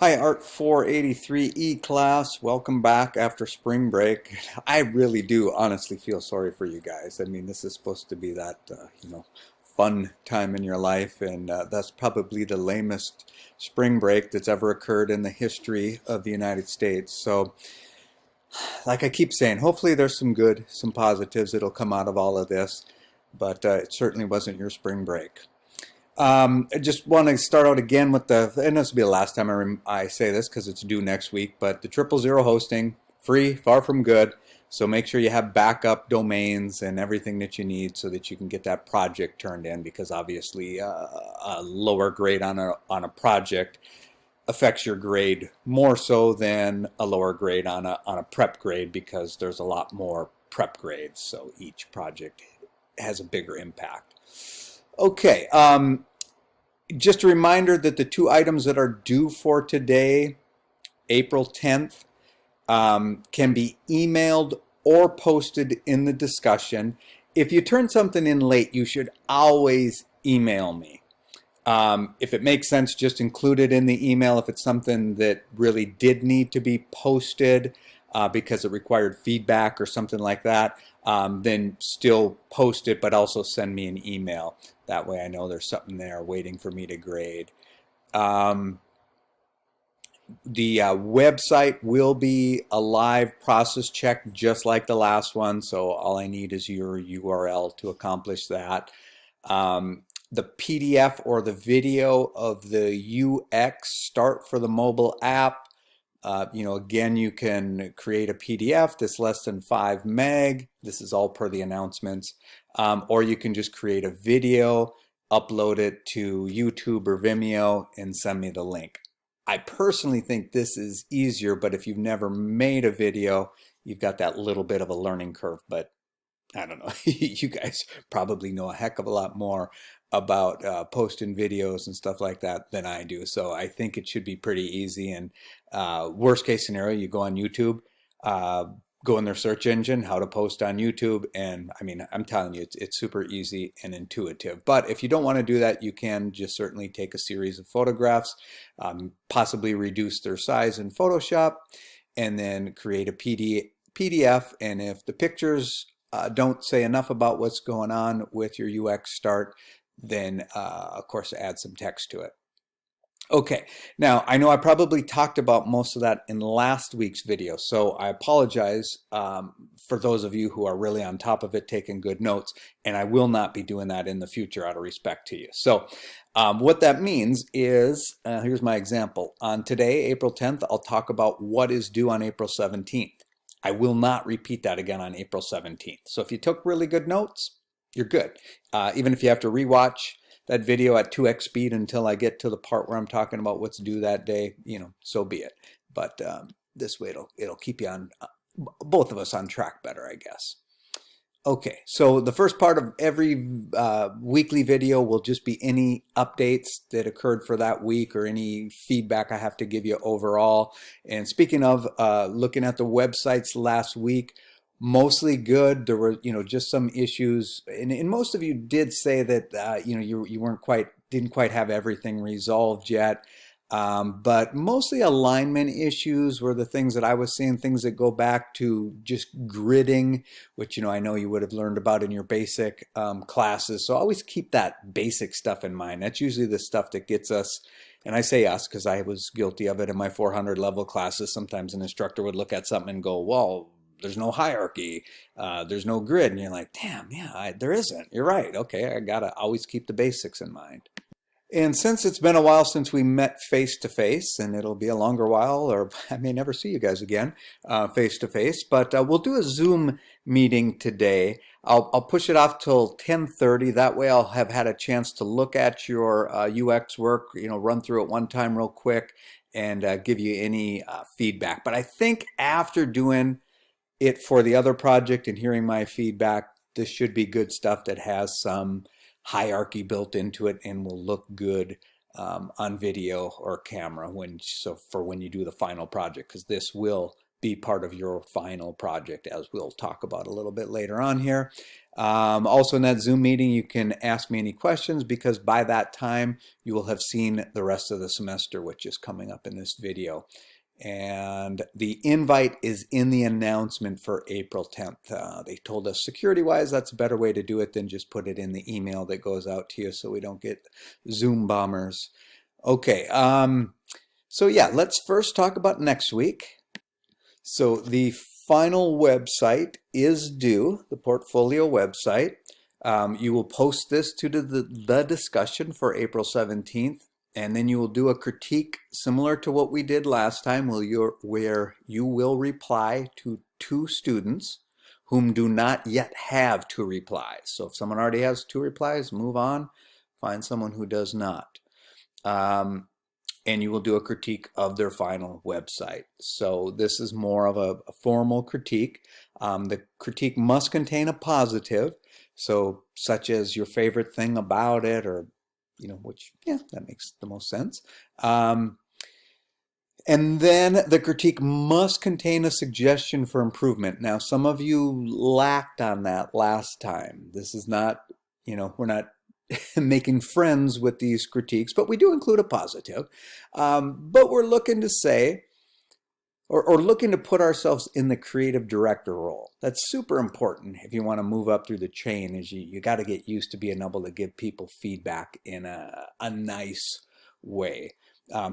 Hi, ART483E class. Welcome back after spring break. I really do honestly feel sorry for you guys. I mean, this is supposed to be that, fun time in your life, and that's probably the lamest spring break that's ever occurred in the history of the United States. So, like I keep saying, hopefully there's some good, some positives that'll come out of all of this, but it certainly wasn't your spring break. I just want to start out again with and this will be the last time I say this because it's due next week, but the 000 hosting, free, far from good. So make sure you have backup domains and everything that you need so that you can get that project turned in, because obviously a lower grade on a project affects your grade more so than a lower grade on a prep grade, because there's a lot more prep grades. So each project has a bigger impact. Okay, just a reminder that the two items that are due for today, April 10th, can be emailed or posted in the discussion. If you turn something in late, you should always email me. If it makes sense, just include it in the email. If it's something that really did need to be posted because it required feedback or something like that, then still post it, but also send me an email. That way I know there's something there waiting for me to grade. The website will be a live process check just like the last one, so all I need is your URL to accomplish that. The PDF or the video of the UX start for the mobile app, again, you can create a PDF that's less than 5 meg. This is all per the announcements. Or you can just create a video, upload it to YouTube or Vimeo, and send me the link. I personally think this is easier, but if you've never made a video, you've got that little bit of a learning curve. But I don't know, you guys probably know a heck of a lot more about posting videos and stuff like that than I do. So I think it should be pretty easy. And worst case scenario, you go on YouTube, go in their search engine, how to post on YouTube. And I mean, I'm telling you, it's super easy and intuitive. But if you don't want to do that, you can just certainly take a series of photographs, possibly reduce their size in Photoshop, and then create a PDF. And if the pictures don't say enough about what's going on with your UX start, then of course add some text to it. Okay, now I know I probably talked about most of that in last week's video, so I apologize for those of you who are really on top of it, taking good notes, and I will not be doing that in the future out of respect to you. So what that means is, here's my example. On today, April 10th, I'll talk about what is due on April 17th. I will not repeat that again on April 17th. So if you took really good notes, you're good. Even if you have to rewatch that video at 2x speed until I get to the part where I'm talking about what's due that day, so be it. But this way it'll keep you on, both of us on track better, I guess. Okay, so the first part of every weekly video will just be any updates that occurred for that week or any feedback I have to give you overall. And speaking of looking at the websites last week, mostly good. There were, just some issues, and most of you did say that, you didn't quite have everything resolved yet. But mostly alignment issues were the things that I was seeing, things that go back to just gridding, which, I know you would have learned about in your basic classes. So always keep that basic stuff in mind. That's usually the stuff that gets us, and I say us because I was guilty of it in my 400 level classes. Sometimes an instructor would look at something and go, well, there's no hierarchy, there's no grid. And you're like, damn, yeah, there isn't. You're right. Okay, I got to always keep the basics in mind. And since it's been a while since we met face-to-face, and it'll be a longer while, or I may never see you guys again face-to-face, but we'll do a Zoom meeting today. I'll push it off till 10:30. That way I'll have had a chance to look at your UX work, run through it one time real quick and give you any feedback. But I think after doing it for the other project and hearing my feedback, this should be good stuff that has some hierarchy built into it and will look good on video or camera for when you do the final project, because this will be part of your final project, as we'll talk about a little bit later on here. Also in that Zoom meeting, you can ask me any questions, because by that time you will have seen the rest of the semester, which is coming up in this video. And the invite is in the announcement for April 10th. They told us security-wise that's a better way to do it than just put it in the email that goes out to you, so we don't get Zoom bombers. Okay, so yeah, let's first talk about next week. So the final website is due, the portfolio website. You will post this to the discussion for April 17th. And then you will do a critique similar to what we did last time, where you will reply to 2 students whom do not yet have 2 replies. So if someone already has 2 replies, move on, find someone who does not. And you will do a critique of their final website. So this is more of a formal critique. The critique must contain a positive, so such as your favorite thing about it, or which, yeah, that makes the most sense. And then the critique must contain a suggestion for improvement. Now, some of you lacked on that last time. This is not, we're not making friends with these critiques, but we do include a positive. But we're looking to say, or looking to put ourselves in the creative director role. That's super important if you want to move up through the chain, is you got to get used to being able to give people feedback in a nice way.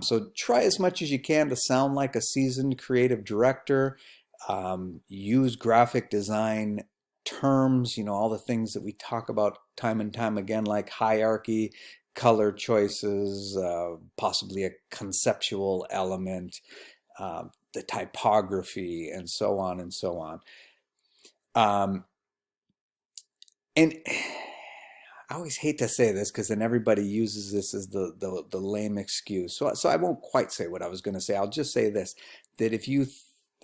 So try as much as you can to sound like a seasoned creative director. Use graphic design terms, all the things that we talk about time and time again, like hierarchy, color choices, possibly a conceptual element, the typography, and so on and so on. And I always hate to say this, because then everybody uses this as the lame excuse. So I won't quite say what I was going to say. I'll just say this, that if you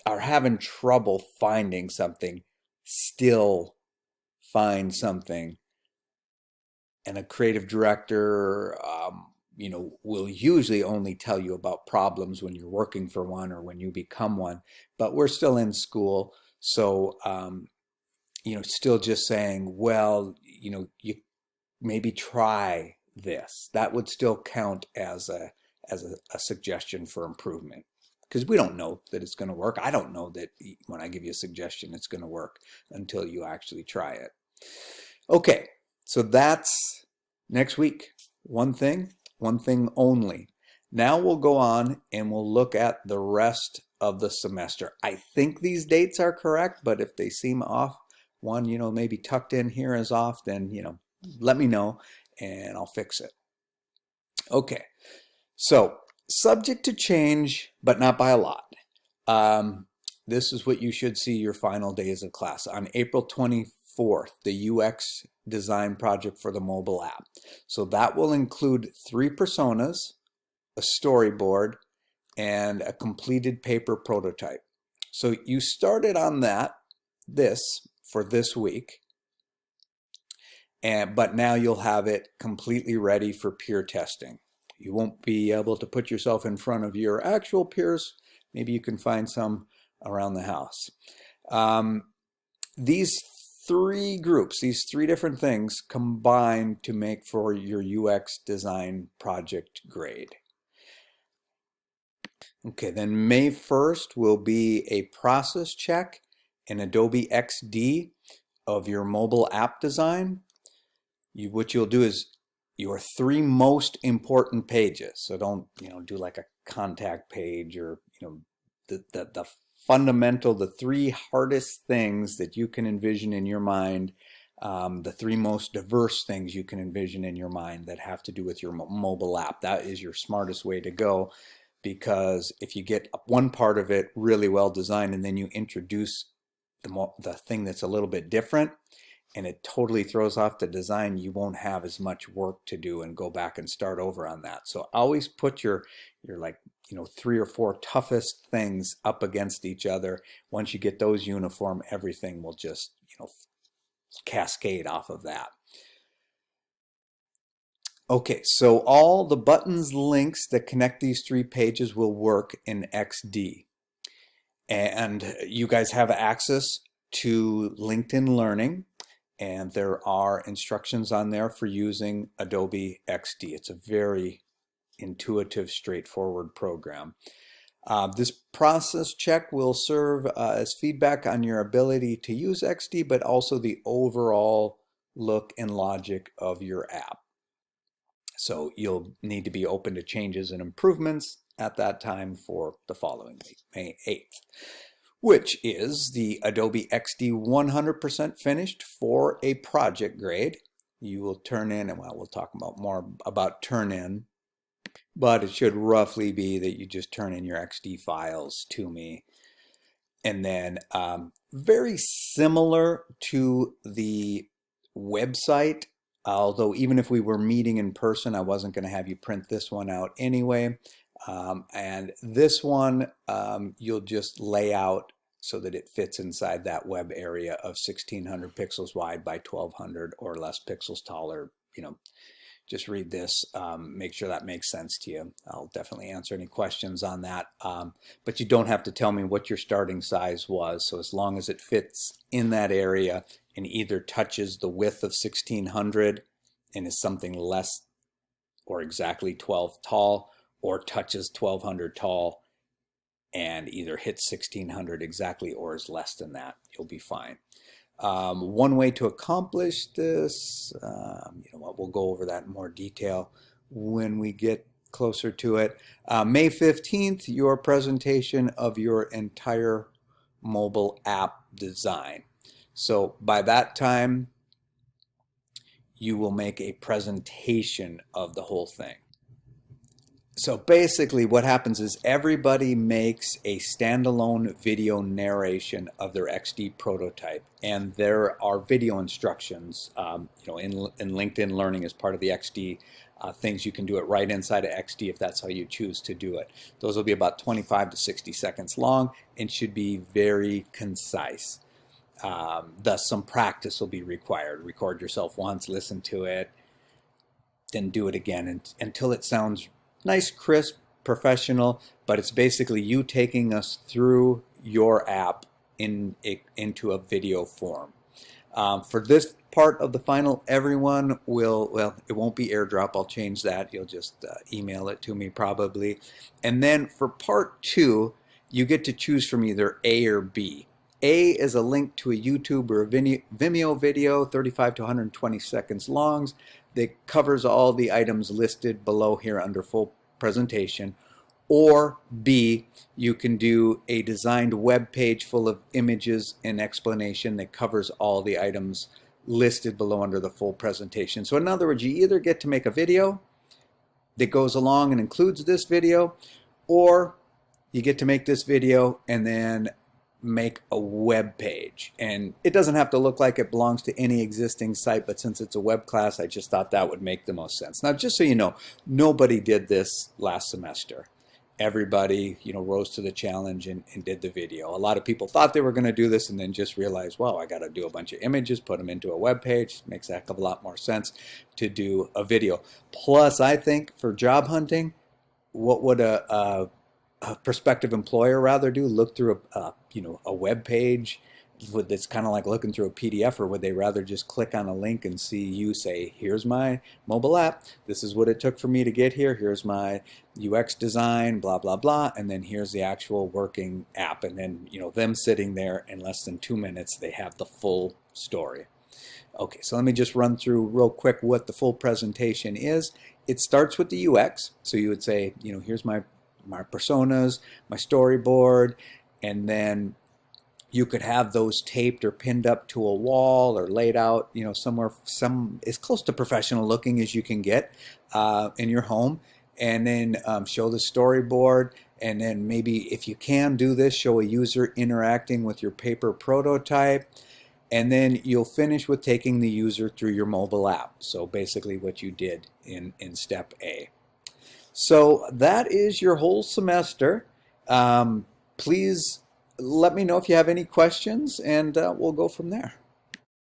are having trouble finding something, still find something. And a creative director, will usually only tell you about problems when you're working for one or when you become one. But we're still in school, so still just saying, well, you maybe try this. That would still count as a suggestion for improvement, because we don't know that it's going to work. I don't know that when I give you a suggestion it's going to work until you actually try it. Okay, so that's next week. One thing only. Now we'll go on and we'll look at the rest of the semester. I think these dates are correct, but if they seem off, one, maybe tucked in here is off, then, let me know and I'll fix it. Okay, so subject to change, but not by a lot. This is what you should see your final days of class. On April 24th, the UX design project for the mobile app. So that will include 3 personas, a storyboard, and a completed paper prototype. So you started on this for this week, but now you'll have it completely ready for peer testing. You won't be able to put yourself in front of your actual peers. Maybe you can find some around the house. These 3 groups, these 3 different things combine to make for your UX design project grade. Okay, then May 1st will be a process check in Adobe XD of your mobile app design. What you'll do is your 3 most important pages. So don't, do like a contact page, or, the fundamental, the 3 hardest things that you can envision in your mind, the 3 most diverse things you can envision in your mind that have to do with your mobile app. That is your smartest way to go, because if you get one part of it really well designed and then you introduce the thing that's a little bit different, and it totally throws off the design, you won't have as much work to do and go back and start over on that. So always put your 3 or 4 toughest things up against each other. Once you get those uniform, everything will just, cascade off of that. Okay, so all the buttons, links that connect these 3 pages will work in XD. And you guys have access to LinkedIn Learning, and there are instructions on there for using Adobe XD. It's a very intuitive, straightforward program. This process check will serve as feedback on your ability to use XD, but also the overall look and logic of your app. So you'll need to be open to changes and improvements at that time for the following week, May 8th, which is the Adobe XD 100% finished for a project grade. You will turn in, and well, we'll talk about more about turn in, but it should roughly be that you just turn in your XD files to me. And then very similar to the website, although even if we were meeting in person, I wasn't going to have you print this one out anyway. And this one, you'll just lay out so that it fits inside that web area of 1600 pixels wide by 1200 or less pixels taller. Just read this, make sure that makes sense to you. I'll definitely answer any questions on that. But you don't have to tell me what your starting size was. So as long as it fits in that area and either touches the width of 1600 and is something less or exactly 12 tall, or touches 1200 tall and either hits 1600 exactly or is less than that, you'll be fine. One way to accomplish this, we'll go over that in more detail when we get closer to it. May 15th, your presentation of your entire mobile app design. So by that time, you will make a presentation of the whole thing. So basically what happens is everybody makes a standalone video narration of their XD prototype, and there are video instructions in LinkedIn Learning as part of the XD things. You can do it right inside of XD if that's how you choose to do it. Those will be about 25 to 60 seconds long and should be very concise. Thus some practice will be required. Record yourself once, listen to it, then do it again until it sounds nice, crisp, professional, but it's basically you taking us through your app into a video form. For this part of the final, everyone will, well, it won't be airdrop, I'll change that. You'll just email it to me probably. And then for part 2, you get to choose from either A or B. A is a link to a YouTube or a Vimeo video, 35 to 120 seconds long, that covers all the items listed below here under full presentation. Or B, you can do a designed web page full of images and explanation that covers all the items listed below under the full presentation. So in other words, you either get to make a video that goes along and includes this video, or you get to make this video and then make a web page. And it doesn't have to look like it belongs to any existing site, but since it's a web class, I just thought that would make the most sense. Now, just so you know, nobody did this last semester. Everybody, rose to the challenge and did the video. A lot of people thought they were going to do this and then just realized, well, I got to do a bunch of images, put them into a web page. Makes a heck of a lot more sense to do a video. Plus, I think for job hunting, what would a prospective employer rather do? Look through a web page that's kind of like looking through a PDF, or would they rather just click on a link and see you say, here's my mobile app, this is what it took for me to get here, here's my UX design, blah blah blah, and then here's the actual working app, and then them sitting there in less than 2 minutes they have the full story. Okay, so let me just run through real quick what the full presentation is. It starts with the UX, so you would say, here's my personas, my storyboard, and then you could have those taped or pinned up to a wall or laid out, somewhere, as close to professional looking as you can get in your home, and then show the storyboard, and then maybe if you can do this, show a user interacting with your paper prototype, and then you'll finish with taking the user through your mobile app. So basically what you did in step A. So that is your whole semester. Please let me know if you have any questions, and we'll go from there.